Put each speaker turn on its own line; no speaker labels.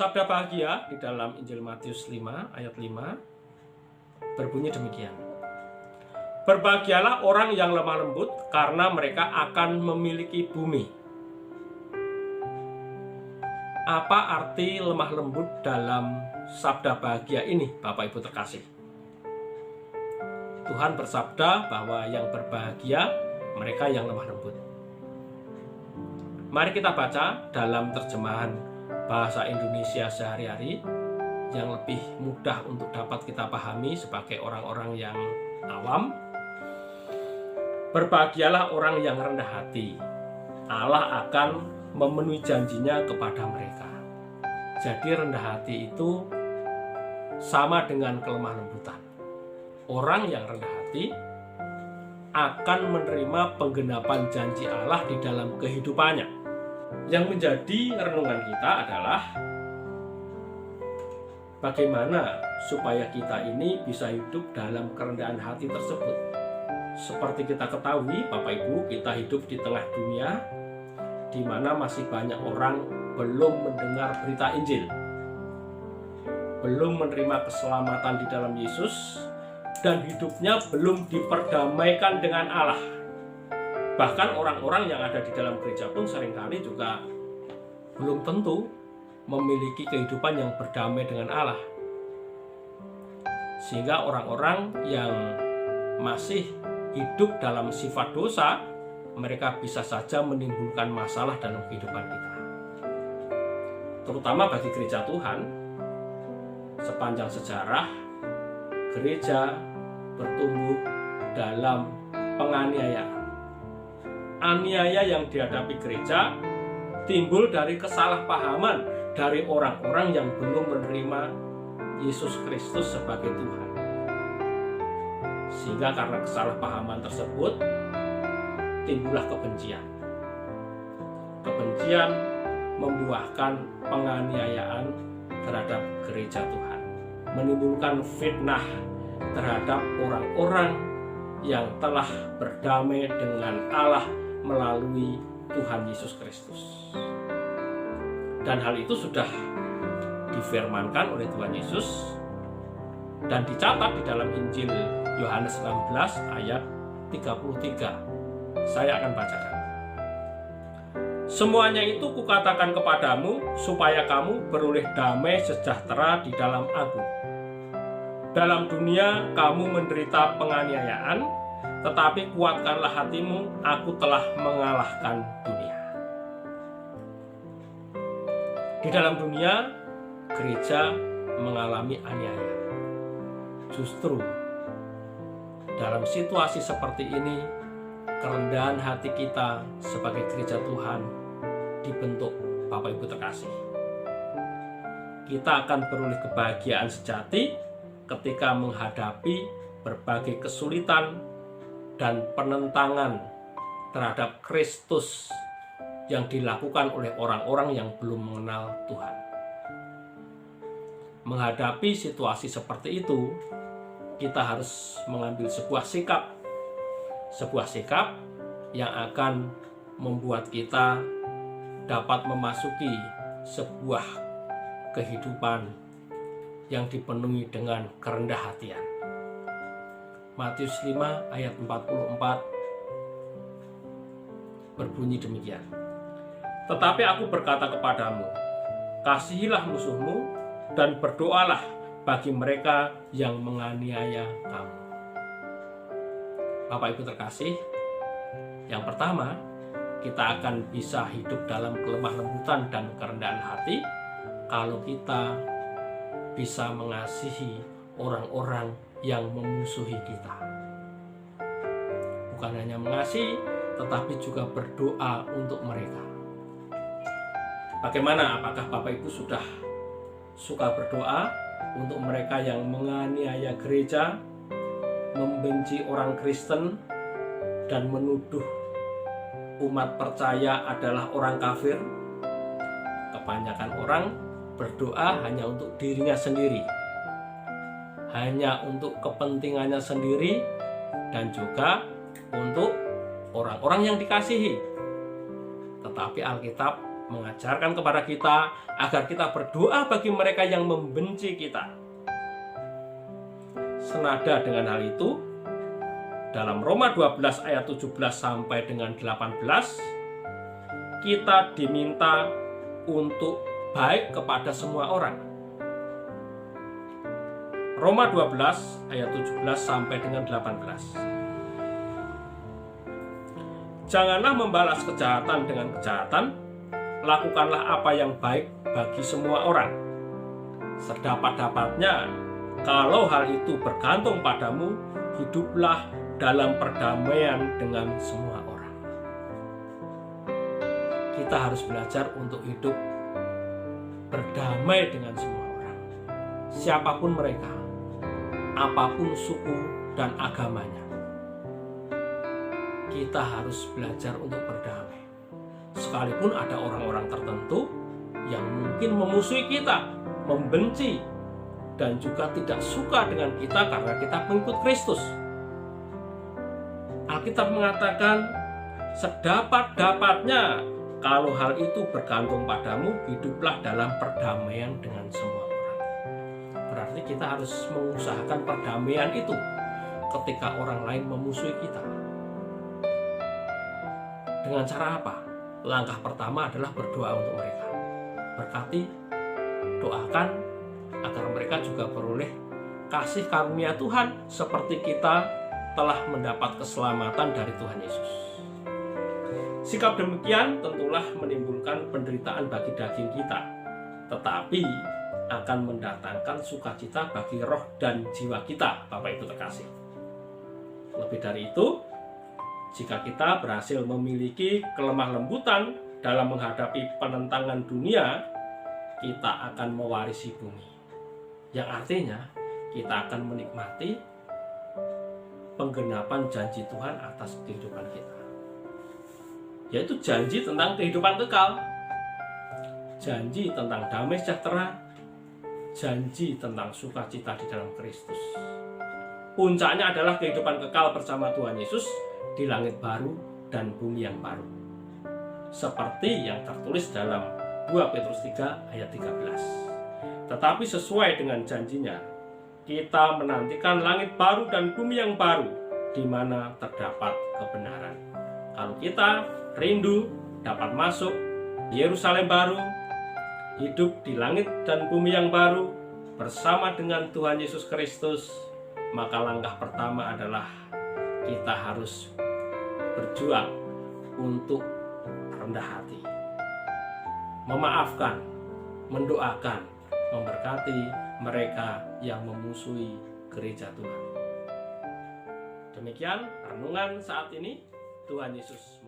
Sabda bahagia di dalam Injil Matius 5 ayat 5 berbunyi demikian. Berbahagialah orang yang lemah lembut, karena mereka akan memiliki bumi. Apa arti lemah lembut dalam sabda bahagia ini, Bapak Ibu terkasih? Tuhan bersabda bahwa yang berbahagia mereka yang lemah lembut. Mari kita baca dalam terjemahan bahasa Indonesia sehari-hari yang lebih mudah untuk dapat kita pahami sebagai orang-orang yang awam. Berbahagialah orang yang rendah hati, Allah akan memenuhi janjinya kepada mereka. Jadi rendah hati itu sama dengan kelemah lembutan. Orang yang rendah hati akan menerima penggenapan janji Allah di dalam kehidupannya. Yang menjadi renungan kita adalah bagaimana supaya kita ini bisa hidup dalam kerendahan hati tersebut. Seperti kita ketahui, Bapak Ibu, kita hidup di tengah dunia di mana masih banyak orang belum mendengar berita Injil, belum menerima keselamatan di dalam Yesus, dan hidupnya belum diperdamaikan dengan Allah. Bahkan orang-orang yang ada di dalam gereja pun seringkali juga belum tentu memiliki kehidupan yang berdamai dengan Allah. Sehingga orang-orang yang masih hidup dalam sifat dosa, mereka bisa saja menimbulkan masalah dalam kehidupan kita. Terutama bagi gereja Tuhan, sepanjang sejarah, gereja bertumbuh dalam penganiayaan. Aniaya yang dihadapi gereja timbul dari kesalahpahaman dari orang-orang yang belum menerima Yesus Kristus sebagai Tuhan. Sehingga karena kesalahpahaman tersebut timbullah kebencian. Kebencian membuahkan penganiayaan terhadap gereja Tuhan, menimbulkan fitnah terhadap orang-orang yang telah berdamai dengan Allah melalui Tuhan Yesus Kristus. Dan hal itu sudah difirmankan oleh Tuhan Yesus dan dicatat di dalam Injil Yohanes 16 ayat 33. Saya akan bacakan. Semuanya itu kukatakan kepadamu supaya kamu beroleh damai sejahtera di dalam Aku. Dalam dunia kamu menderita penganiayaan, tetapi kuatkanlah hatimu, Aku telah mengalahkan dunia. Di dalam dunia, gereja mengalami aniaya. Justru dalam situasi seperti ini, kerendahan hati kita sebagai gereja Tuhan dibentuk, Bapak Ibu terkasih. Kita akan beroleh kebahagiaan sejati ketika menghadapi berbagai kesulitan dan penentangan terhadap Kristus yang dilakukan oleh orang-orang yang belum mengenal Tuhan. Menghadapi situasi seperti itu, kita harus mengambil sebuah sikap yang akan membuat kita dapat memasuki sebuah kehidupan yang dipenuhi dengan kerendah hatian. Matius 5 ayat 44 berbunyi demikian. Tetapi Aku berkata kepadamu, kasihilah musuhmu dan berdoalah bagi mereka yang menganiaya kamu. Bapak Ibu terkasih, yang pertama, kita akan bisa hidup dalam kelemah lembutan dan kerendahan hati kalau kita bisa mengasihi orang-orang yang memusuhi kita. Bukan hanya mengasihi, tetapi juga berdoa untuk mereka. Bagaimana? Apakah Bapak Ibu sudah suka berdoa untuk mereka yang menganiaya gereja, membenci orang Kristen, dan menuduh umat percaya adalah orang kafir? Kebanyakan orang berdoa hanya untuk dirinya sendiri, hanya untuk kepentingannya sendiri, dan juga untuk orang-orang yang dikasihi. Tetapi Alkitab mengajarkan kepada kita agar kita berdoa bagi mereka yang membenci kita. Senada dengan hal itu, dalam Roma 12 ayat 17 sampai dengan 18, kita diminta untuk baik kepada semua orang. Roma 12 ayat 17 sampai dengan 18. Janganlah membalas kejahatan dengan kejahatan, lakukanlah apa yang baik bagi semua orang. Sedapat-dapatnya, kalau hal itu bergantung padamu, hiduplah dalam perdamaian dengan semua orang. Kita harus belajar untuk hidup berdamai dengan semua orang, siapapun mereka, apapun suku dan agamanya. Kita harus belajar untuk berdamai. Sekalipun ada orang-orang tertentu yang mungkin memusuhi kita, membenci, dan juga tidak suka dengan kita karena kita pengikut Kristus. Alkitab mengatakan, sedapat-dapatnya kalau hal itu bergantung padamu, hiduplah dalam perdamaian dengan semua orang. Berarti kita harus mengusahakan perdamaian itu ketika orang lain memusuhi kita. Dengan cara apa? Langkah pertama adalah berdoa untuk mereka. Berkati, doakan agar mereka juga beroleh kasih karunia Tuhan seperti kita telah mendapat keselamatan dari Tuhan Yesus. Sikap demikian tentulah menimbulkan penderitaan bagi daging kita, tetapi akan mendatangkan sukacita bagi roh dan jiwa kita, Bapak Ibu terkasih. Lebih dari itu, jika kita berhasil memiliki kelemah lembutan dalam menghadapi penentangan dunia, kita akan mewarisi bumi. Yang artinya, kita akan menikmati penggenapan janji Tuhan atas kehidupan kita. Yaitu janji tentang kehidupan kekal, janji tentang damai sejahtera, janji tentang sukacita di dalam Kristus. Puncaknya adalah kehidupan kekal bersama Tuhan Yesus di langit baru dan bumi yang baru. Seperti yang tertulis dalam 2 Petrus 3 ayat 13. Tetapi sesuai dengan janjinya, kita menantikan langit baru dan bumi yang baru di mana terdapat kebenaran. Kalau kita rindu dapat masuk Yerusalem baru, hidup di langit dan bumi yang baru bersama dengan Tuhan Yesus Kristus, maka langkah pertama adalah kita harus berjuang untuk rendah hati, memaafkan, mendoakan, memberkati mereka yang memusuhi gereja Tuhan. Demikian renungan saat ini. Tuhan Yesus